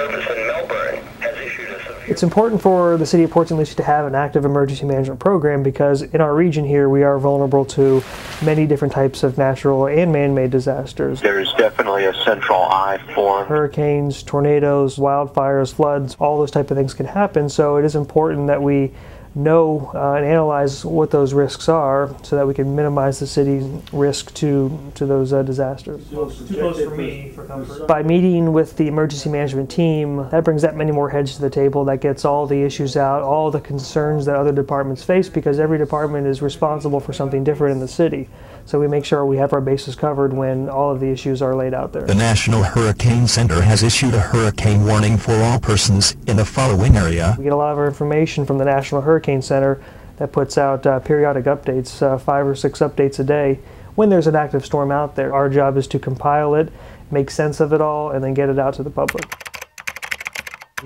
Service in Melbourne has issued a severe... It's important for the City of Port St. Lucie to have an active emergency management program because in our region here we are vulnerable to many different types of natural and man-made disasters. There's definitely a central eye for hurricanes, tornadoes, wildfires, floods, all those type of things can happen, so it is important that we know and analyze what those risks are so that we can minimize the city's risk to those disasters. Too close for me for comfort. By meeting with the emergency management team, that brings that many more heads to the table, that gets all the issues out, all the concerns that other departments face, because every department is responsible for something different in the city. So we make sure we have our bases covered when all of the issues are laid out there. The National Hurricane Center has issued a hurricane warning for all persons in the following area. We get a lot of our information from the National Hurricane Center that puts out periodic updates, 5 or 6 updates a day when there's an active storm out there. Our job is to compile it, make sense of it all, and then get it out to the public.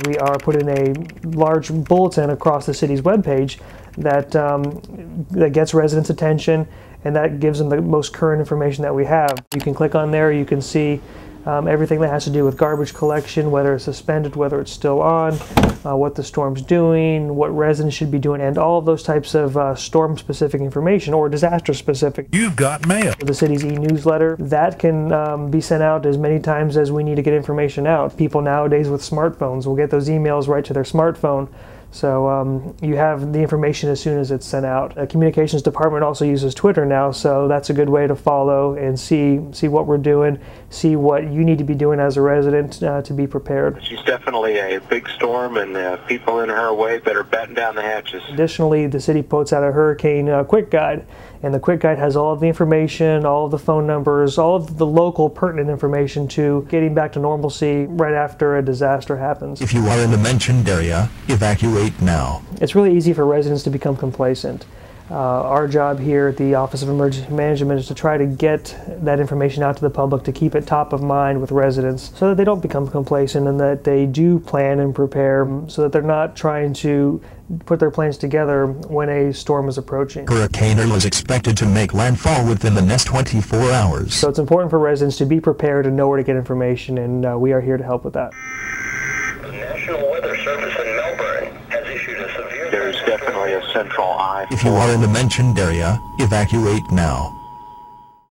We are putting a large bulletin across the city's webpage that gets residents' attention and that gives them the most current information that we have. You can click on there, you can see everything that has to do with garbage collection, whether it's suspended, whether it's still on, what the storm's doing, what residents should be doing, and all of those types of storm-specific information or disaster-specific. You've got mail. The city's e-newsletter, that can be sent out as many times as we need to get information out. People nowadays with smartphones will get those emails right to their smartphone. So you have the information as soon as it's sent out. The communications department also uses Twitter now, so that's a good way to follow and see what we're doing, see what you need to be doing as a resident to be prepared. She's definitely a big storm, and people in her way better batten down the hatches. Additionally, the city puts out a hurricane quick guide, and the quick guide has all of the information, all of the phone numbers, all of the local pertinent information to getting back to normalcy right after a disaster happens. If you are in the mentioned area, evacuate now. It's really easy for residents to become complacent. Our job here at the Office of Emergency Management is to try to get that information out to the public, to keep it top of mind with residents so that they don't become complacent and that they do plan and prepare so that they're not trying to put their plans together when a storm is approaching. Hurricane Earl is expected to make landfall within the next 24 hours. So it's important for residents to be prepared and know where to get information, and we are here to help with that. The National Weather Service in Melbourne has issued a severe... There's definitely a central eye. If you are in the mentioned area, evacuate now.